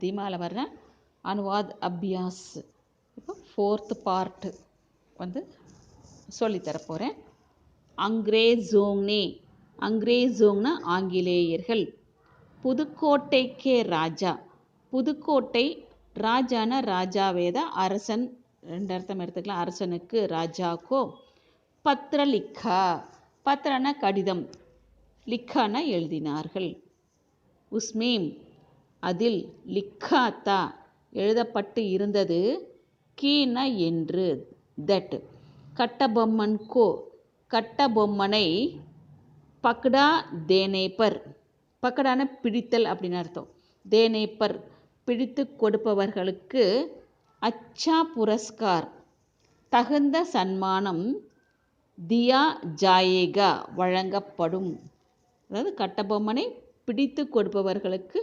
மத்தியமாவில் வர்ற அனுவாத் அபியாஸ். இப்போ 4th part வந்து சொல்லித்தரப்போகிறேன். அங்ரேசோங்னே, அங்ரேசோங்னா ஆங்கிலேயர்கள். புதுக்கோட்டைக்கே ராஜா, புதுக்கோட்டை ராஜான ராஜாவேத அரசன், ரெண்டு அர்த்தம் எடுத்துக்கலாம். அரசனுக்கு ராஜாக்கோ. பத்ர லிக்கா, பத்ரன கடிதம், லிக்கான எழுதினார்கள். உஸ்மீம் அதில், லிக்காத்தா எழுதப்பட்டு இருந்தது, கீன என்று தட், கட்டபொம்மன் கோ கட்டபொம்மனை, பக்டா தேனேப்பர், பக்கடான பிடித்தல் அப்படின்னு அர்த்தம், தேனேப்பர் பிடித்து கொடுப்பவர்களுக்கு, அச்சா புரஸ்கார் தகுந்த சன்மானம், தியா ஜாயேகா வழங்கப்படும். அதாவது கட்டபொம்மனை பிடித்து கொடுப்பவர்களுக்கு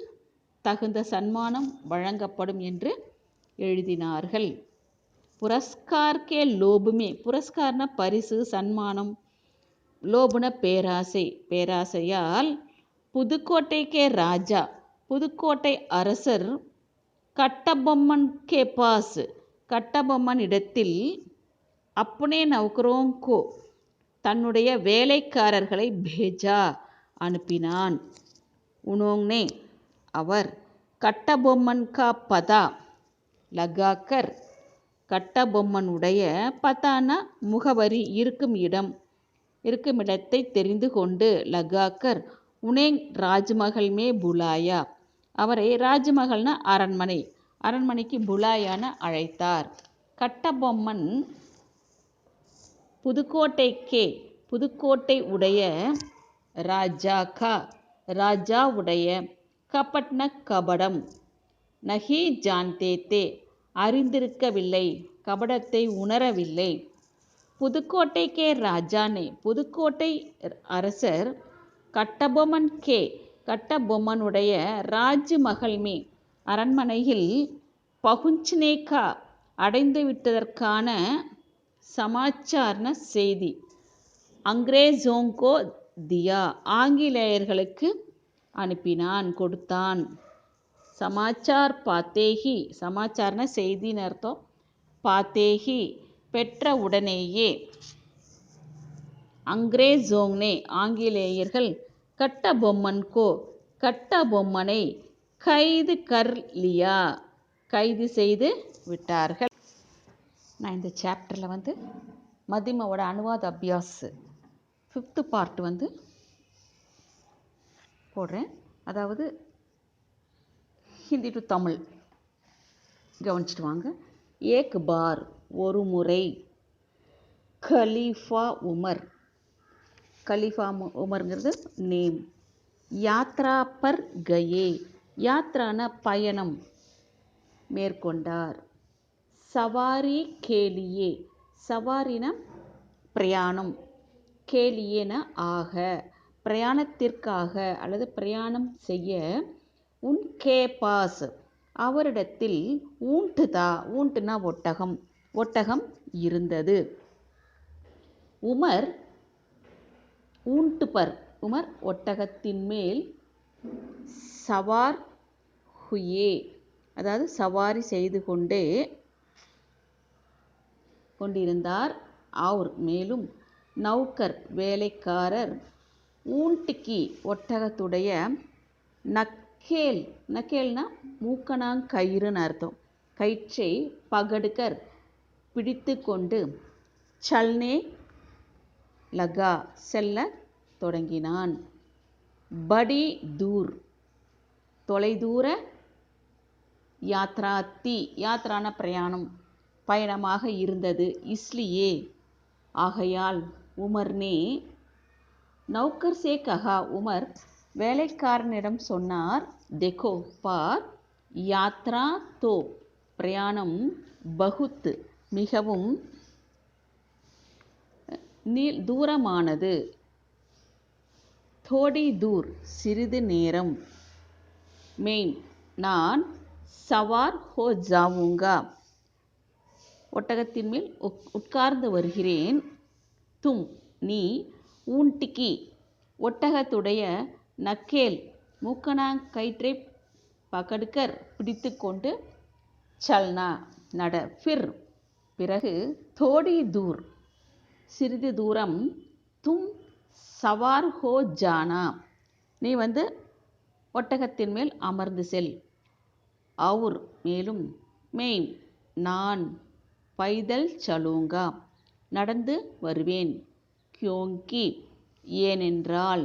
தகுந்த சன்மானம் வழங்கப்படும் என்று எழுதினார்கள். புரஸ்கார்கே லோபுமே, புரஸ்கார்னா பரிசு சன்மானம், லோபுன பேராசை, பேராசையால், புதுக்கோட்டைக்கே ராஜா புதுக்கோட்டை அரசர், கட்டபொம்மன் கே பாஸ் கட்டபொம்மன் இடத்தில், அப்புனே நௌகரோங்கோ தன்னுடைய வேலைக்காரர்களை, பேஜா அனுப்பினான். உனோங்னே அவர், கட்டபொம்மன் கா பதா லகாக்கர் கட்டபொம்மனுடைய, பதானா முகவரி இருக்குமிடத்தை தெரிந்து கொண்டு, லகாக்கர் உனேங் ராஜ்மஹல் மே புலாயா அவரை, ராஜ்மஹல்னா அரண்மனை, அரண்மனைக்கு புலாயான அழைத்தார். கட்டபொம்மன் புதுக்கோட்டைக்கே புதுக்கோட்டை உடைய, ராஜாக்கா ராஜாவுடைய, கபட்ன கபடம், நஹி ஜான்தேத்தே அறிந்திருக்கவில்லை, கபடத்தை உணரவில்லை. புதுக்கோட்டைக்கே ராஜானே புதுக்கோட்டை அரசர், கட்டபொம்மன் கே கட்டபொம்மனுடைய, ராஜ்மஹல் மே அரண்மனையில், பகுஞ்ச்னேகா அடைந்துவிட்டதற்கான, சமாச்சார்ன செய்தி, அங்ரேசோங்கோ தியா ஆங்கிலேயர்களுக்கு அனுப்பினான் கொடுத்தான். சமாச்சார் பாத்தேஹி, சமாச்சார்ன செய்தின்னு அர்த்தம், பாத்தேஹி பெற்ற உடனேயே, அங்ரேசோங்னே ஆங்கிலேயர்கள், கட்டபொம்மன் கோ கட்டபொம்மனை, கைது கர் லியா கைது செய்து விட்டார்கள். நான் இந்த சாப்டரில் வந்து மதிமாவோட அனுவாத் அபியாஸ் 5th பார்ட் வந்து போடுறேன். அதாவது ஹிந்தி டு தமிழ் கவனிச்சிட்டு வாங்க. ஏக் பார் ஒரு முறை, கலீஃபா உமர், கலீஃபா உமர்ங்கிறது நேம், யாத்ரா பர் கயே, யாத்ரான பயணம் மேற்கொண்டார். சவாரி கேலியே, சவாரின பிரயாணம், கேலியேன ஆக பிரயாணத்திற்காக அல்லது பிரயாணம் செய்ய, உன் கே பாஸ் அவரிடத்தில், ஊண்டுதா ஊண்டுனா ஒட்டகம், ஒட்டகம் இருந்தது. உமர் ஊண்டு பர், உமர் ஒட்டகத்தின் மேல், சவார் ஹுயே அதாவது சவாரி செய்து கொண்டிருந்தார். அவுர் மேலும், நௌகர் வேலைக்காரர், ஊண்டிக்கி ஒட்டகத்துடைய, நக்கேல் நக்கேல்னா மூக்கணாங்கயிறுன்னு அர்த்தம், கயிற்றை, பகடுகர் பிடித்து கொண்டு, சல்னே லகா செல்ல தொடங்கினான். படி தூர் தொலைதூர, யாத்ராத்தி யாத்ரான பிரயாணம் பயணமாக இருந்தது. இஸ்லியே ஆகையால், உமர்னே நௌகர் சே கஹா உமர் வேலைக்காரனிடம் சொன்னார், देखो பார், யாத்ரா தோ பிரயாணம், பகுத் மிகவும், தூரமானது, தோடி தூர் சிறிது நேரம், மெயின் நான், சவார் ஹோ ஜாவுங்கா ஒட்டகத்தின் மேல் உட்கார்ந்து வருகிறேன், தும் நீ, ஊண்டிக்கி ஒட்டகத்துடைய, நக்கேல் மூக்கணாங்கயிற்றை பகடுக்கர் பிடித்து கொண்டு, சல்னா நட, ஃபிர் பிறகு, தோடி தூர் சிறிது தூரம், தும் சவார் ஹோ ஜானா நீ ஒட்டகத்தின் மேல் அமர்ந்து செல், அவுர் மேலும், மெயின் நான், பைதல் சலூங்கா நடந்து வருவேன், கியோங்கி ஏனென்றால்,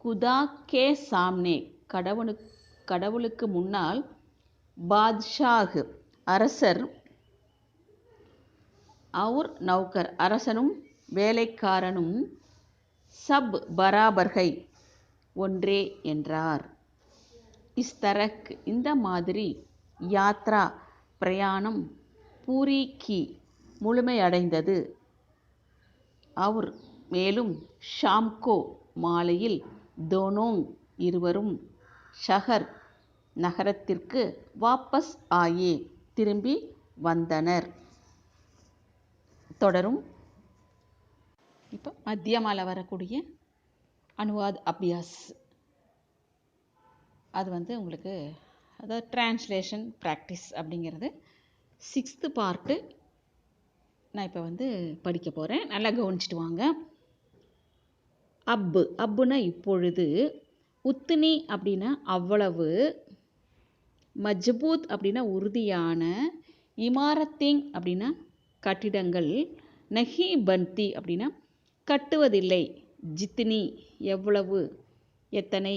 குதா கே சாம்னே கடவுளுக்கு முன்னால், பாத்ஷாஹ் அரசர், அவுர் நௌகர் அரசனும் வேலைக்காரனும், சப் பராபர்கை ஒன்றே என்றார். இஸ்தரக் இந்த மாதிரி, யாத்ரா பிரயாணம், பூரி கி முழுமையடைந்தது, அவுர் மேலும், ஷாம்கோ மாலையில், தோனோங் இருவரும், ஷஹர் நகரத்திற்கு, வாபஸ் ஆயே திரும்பி வந்தனர். தொடரும். இப்போ மத்தியமால வரக்கூடிய அனுவாத் அபியாஸ், அது உங்களுக்கு அதாவது டிரான்ஸ்லேஷன் ப்ராக்டிஸ் அப்படிங்கிறது 6th பார்ட்டு நான் இப்போ படிக்க போகிறேன். நல்லா கவனிச்சிட்டு வாங்க. அப்புனா இப்பொழுது, உத்துனி அப்படின்னா அவ்வளவு, மஜ்பூத் அப்படின்னா உறுதியான, இமாரத்திங் அப்படின்னா கட்டிடங்கள், நஹி பந்தி அப்படின்னா கட்டுவதில்லை, ஜித்னி எவ்வளவு, எத்தனை,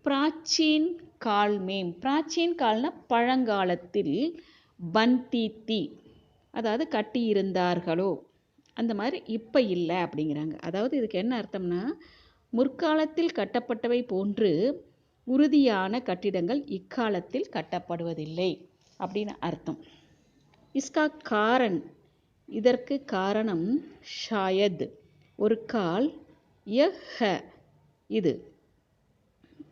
பிராச்சீன் கால் மேம் பிராச்சீன் கால்னா பழங்காலத்தில், பந்தித்தி அதாவது கட்டியிருந்தார்களோ அந்த மாதிரி இப்போ இல்லை அப்படிங்கிறாங்க. அதாவது இதுக்கு என்ன அர்த்தம்னா, முற்காலத்தில் கட்டப்பட்டவை போன்று உறுதியான கட்டிடங்கள் இக்காலத்தில் கட்டப்படுவதில்லை அப்படின்னு அர்த்தம். இஸ்கா காரன் இதற்கு காரணம், ஷாயத் ஒரு கால், யஹ் இது,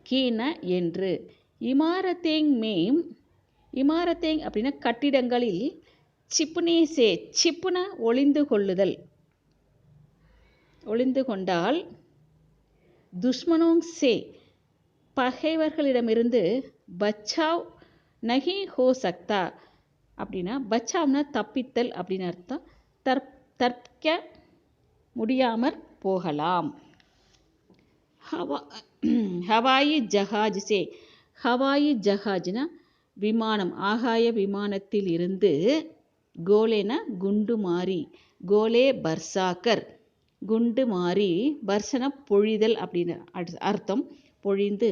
கீன என்று, இமாரத்தேங் மேம் இமாரத்தேங் அப்படின்னா கட்டிடங்களில், சிப்னே சே சிப்ன ஒளிந்து கொள்ளுதல் ஒளிந்து கொண்டால், துஷ்மனோங் சே பகைவர்களிடமிருந்து, பச்சாவ் நஹி ஹோ சக்தா அப்படின்னா பச்சாவ்னா தப்பித்தல் அப்படின்னு அர்த்தம், தற்க முடியாமற் போகலாம். ஹவாயி ஜஹாஜ் சே ஹவாயி ஜஹாஜ்னா விமானம், ஆகாய விமானத்தில் இருந்து, கோலேனா குண்டு மாறி, கோலே பர்சாக்கர் குண்டு மாறி, பர்சன பொழிதல் அப்படின்னு அர்த்தம், பொழிந்து,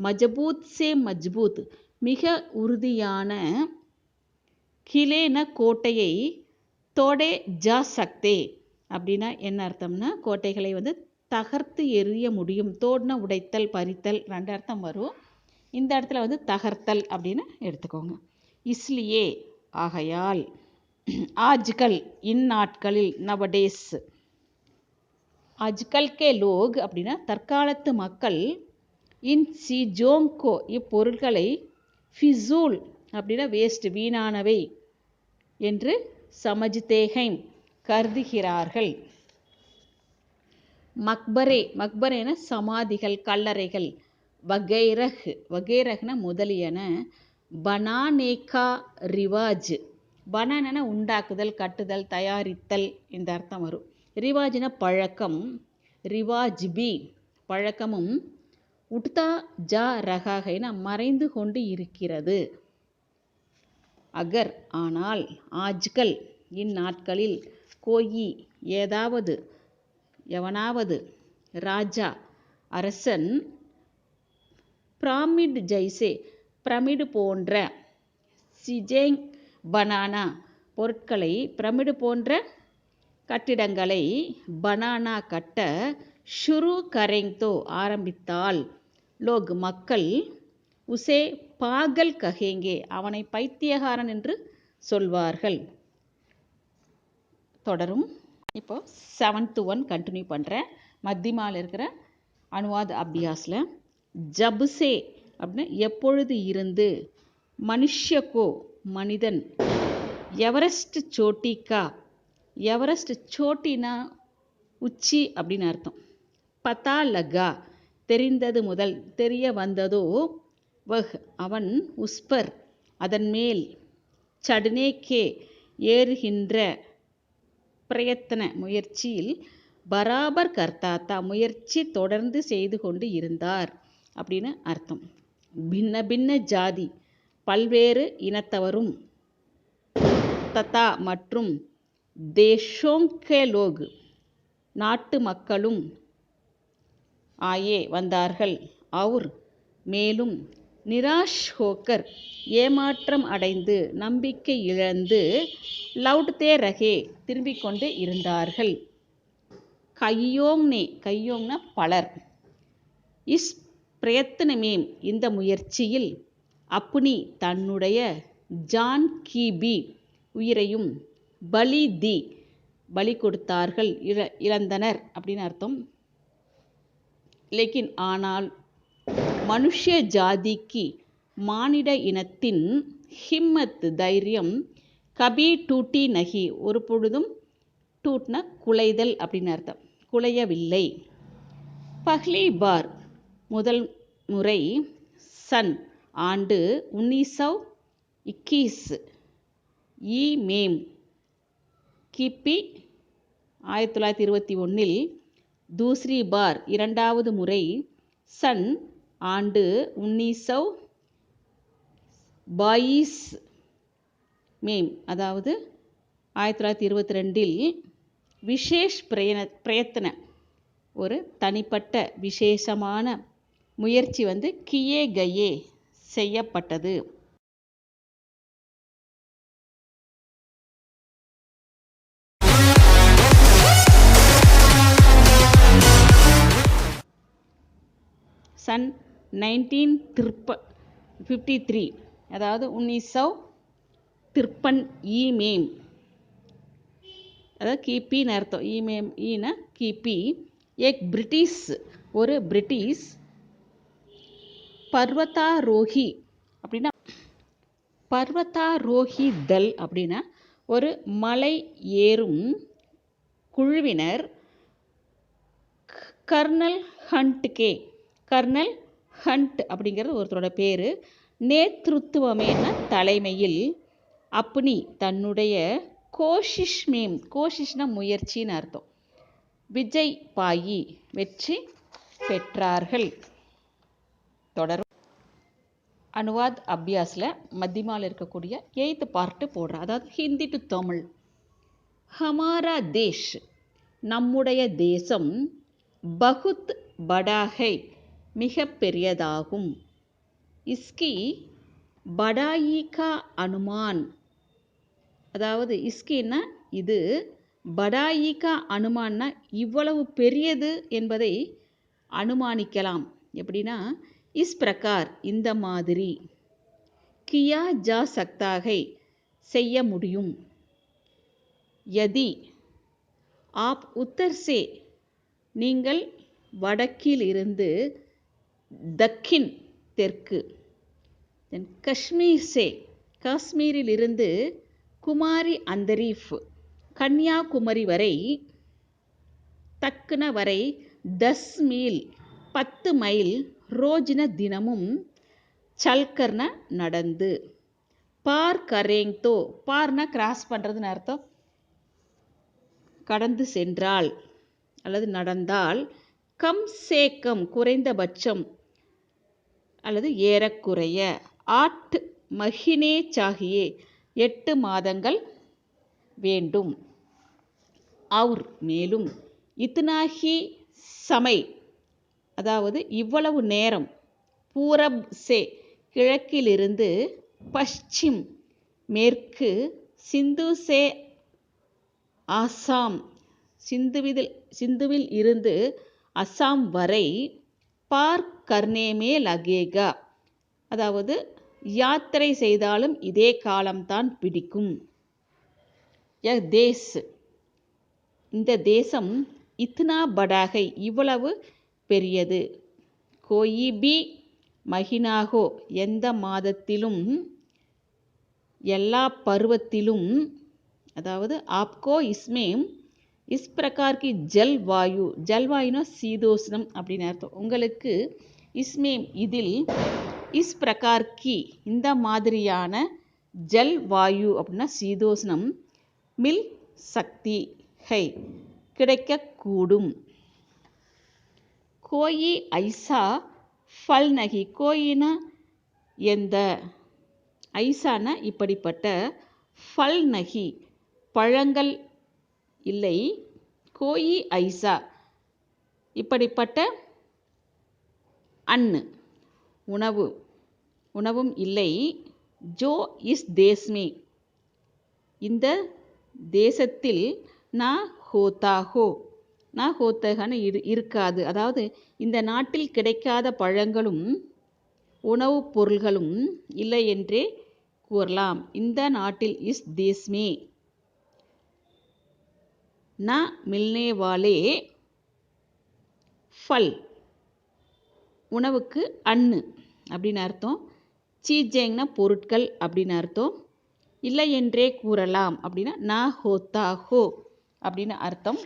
மஜபூத் சே மஜ்பூத் மிக உறுதியான, கிலேன கோட்டையை, தோடே ஜா சக்தே அப்படின்னா என்ன அர்த்தம்னா, கோட்டைகளை தகர்த்து எறிய முடியும். தோடுனா உடைத்தல், பறித்தல், 2 அர்த்தம் வரும். இந்த இடத்துல தகர்த்தல் அப்படின்னு எடுத்துக்கோங்க. இஸ்லியே ஆகையால், ஆஜ்கல் இந்நாட்களில், நவடேஸ் ஆஜ்கல் கே லோக் அப்படின்னா தற்காலத்து மக்கள், இன் சீஜோங்கோ இப்பொருட்களை, ஃபிசூல் அப்படின்னா வேஸ்ட் வீணானவை என்று, சமஜ்தேஹைம் கருதுகிறார்கள். மக்பரேன சமாதிகள், கல்லறைகள், வகைரஹ்னா முதலியன, பனானேகா ரிவாஜ் பனானா உண்டாக்குதல், கட்டுதல், தயாரித்தல் இந்த அர்த்தம் வரும். ரிவாஜ்னா பழக்கம், ரிவாஜ் பி பழக்கமும், உட்தா ஜா ரகாகைனா மறைந்து கொண்டு இருக்கிறது. அகர் ஆனால், ஆஜ்கல் இந்நாட்களில், கோயி ஏதாவது எவனாவது, ராஜா அரசன், பிராமிட் ஜைசே பிரமிடு போன்ற, சிஜேங் பனானா பொருட்களை, பிரமிடு போன்ற கட்டிடங்களை, பனானா கட்ட, ஷுரு கரேங்தோ ஆரம்பித்தால், லோக் மக்கள், உசே பாகல் கஹேங்கே அவனை பைத்தியகாரன் என்று சொல்வார்கள். தொடரும். இப்போ 7th one கண்டினியூ பண்ணுறேன். மத்தியமால இருக்கிற அனுவாத் அபியாஸில், ஜப்சே அப்படின்னா எப்பொழுது இருந்து, மனுஷ்யக்கோ மனிதன், எவரெஸ்ட் சோட்டிக்கா எவரெஸ்ட் சோட்டினா உச்சி அப்படின்னு அர்த்தம், பதா லகா தெரிந்தது முதல், தெரிய வந்ததோ, வஹ் அவன் உஸ்பர் அதன் மேல் சடுனே கே ஏறுகின்ற பிரயத்தன முயற்சியில் பராபர் கர்த்தாத்தா முயற்சி தொடர்ந்து செய்து கொண்டு இருந்தார் அப்படின்னு அர்த்தம். பின்ன பின்ன ஜாதி பல்வேறு இனத்தவரும் ததா மற்றும் தேஷோங்கே லோக் நாட்டு மக்களும் ஆயே வந்தார்கள். அவுர் மேலும் நிராஷ் ஹோக்கர் ஏமாற்றம் அடைந்து நம்பிக்கை இழந்து லவுட்தே ரகே திரும்பிக் கொண்டு இருந்தார்கள். கையோங்னே கையோங்னா பலர் இஸ் பிரயத்தனமேம் இந்த முயற்சியில் அப்புனி தன்னுடைய ஜான் கீபி உயிரையும் பலி தி பலி கொடுத்தார்கள் இழந்தனர் அப்படின்னு அர்த்தம். லேக்கின் ஆனால் மனுஷ்ய ஜாதிக்கு மானிட இனத்தின் ஹிம்மத் தைரியம் கபி டூட்டி நகி ஒரு பொழுதும் டூட்னா குலைதல் அப்படின்னு அர்த்தம் குலையவில்லை. பஹ்லி பார் முதல் முறை சன் ஆண்டு 1921 ஈ மேம் கிபி 1921 தூஸ்ரி பார் இரண்டாவது முறை சன் ஆண்டு 1922 மேம் அதாவது 1922 விசேஷ் பிரயத்தன ஒரு தனிப்பட்ட விசேஷமான முயற்சி கியே கயே செய்யப்பட்டது. சன் 1953 அதாவது 1953 ஈ மேம் அதாவது கிபின்னு அர்த்தம். ஈ மேம் ஈனா கிபி ஏக் பிரிட்டிஷ் ஒரு பிரிட்டிஷ் பர்வதாரோஹி அப்படின்னா பர்வதாரோஹி தல் அப்படின்னா ஒரு மலை ஏறும் குழுவினர் கர்னல் ஹண்ட் அப்படிங்கிறது ஒருத்தரோட பேர் நேத்ருத்துவமேன தலைமையில் அப்னி தன்னுடைய கோஷிஷ்னா முயற்சின்னு அர்த்தம் விஜய் பாயி வெற்றி பெற்றார்கள். தொடரும் அனுவாத் அபியாஸில் மத்தியமாவில் இருக்கக்கூடிய 8th பார்ட்டு போடுறேன். அதாவது ஹிந்தி டு தமிழ். ஹமாரா தேஷ் நம்முடைய தேசம் பகுத் படாகை மிக பெரியதாகும். இஸ்கி படாயி கா அனுமான் அதாவது இஸ்கின்னா இது படாயி கா அனுமான்னா இவ்வளவு பெரியது என்பதை அனுமானிக்கலாம். எப்படின்னா இஸ் பிரகார் இந்த மாதிரி கியா ஜா சக்தாகை செய்ய முடியும். யதி ஆப் உத்தர் சே நீங்கள் வடக்கில் இருந்து தக்கின் தெற்கு காஷ்மீர் சே காஷ்மீரில் இருந்து குமாரி அந்தரீஃப் கன்னியாகுமரி வரை தக்குன வரை 10 மீல் 10 மைல் ரோஜின தினமும் சல்கர்ன நடந்து பார் கரேங்தோ பார்னா கிராஸ் பண்ணுறதுன்னு அர்த்தம் கடந்து சென்றால் அல்லது நடந்தால் கம் சேக்கம் குறைந்தபட்சம் அல்லது ஏறக்குறைய 8 மஹினே சாகியே 8 மாதங்கள் வேண்டும். அவுர் மேலும் இத்னாஹி சமை அதாவது இவ்வளவு நேரம் பூரப் சே கிழக்கிலிருந்து பஷ்சிம் மேற்கு சிந்து சே ஆசாம் சிந்துவில் இருந்து அசாம் வரை பார் கர்னேமே லகேகா அதாவது யாத்திரை செய்தாலும் இதே காலம்தான் பிடிக்கும். தேஸ் இந்த தேசம் இத்னா படாகை இவ்வளவு பெரியது. கோயி பி மஹினாகோ எந்த மாதத்திலும் எல்லா பருவத்திலும் அதாவது ஆப்கோ இஸ்மேம் இஸ் பிரகார் கி ஜல்வாயுனா சீதோஷ்ணம் அப்படின்னு அர்த்தம். உங்களுக்கு இஸ்மேம் இதில் இஸ் பிரகார் கி இந்த மாதிரியான ஜல் வாயு அப்படின்னா சீதோஷ்ணம் மில் சக்தி ஹை கிடைக்கக்கூடும். கோயி ஐசா ஃபல் நகி கோயினா எந்த ஐசான இப்படிப்பட்ட ஃபல் நகி பழங்கள் இல்லை கோயி ஐசா இப்படிப்பட்ட அன்னு உணவும் இல்லை ஜோ இஸ் தேஸ்மே இந்த தேசத்தில் நா ஹோதா ஹோ நா ஹோத்தகன்னு இருக்காது. அதாவது இந்த நாட்டில் கிடைக்காத பழங்களும் உணவுப் பொருள்களும் இல்லை என்றே கூறலாம். இந்த நாட்டில் இஸ் தேஸ்மே ந மில்னே வாலே ஃபல் உணவுக்கு அன்னு அப்படின்னு அர்த்தம். சீஜேங்னா பொருட்கள் அப்படின்னு அர்த்தம். இல்லை என்றே கூறலாம் அப்படின்னா நா ஹோத்தா ஹோ அப்படின்னு அர்த்தம்.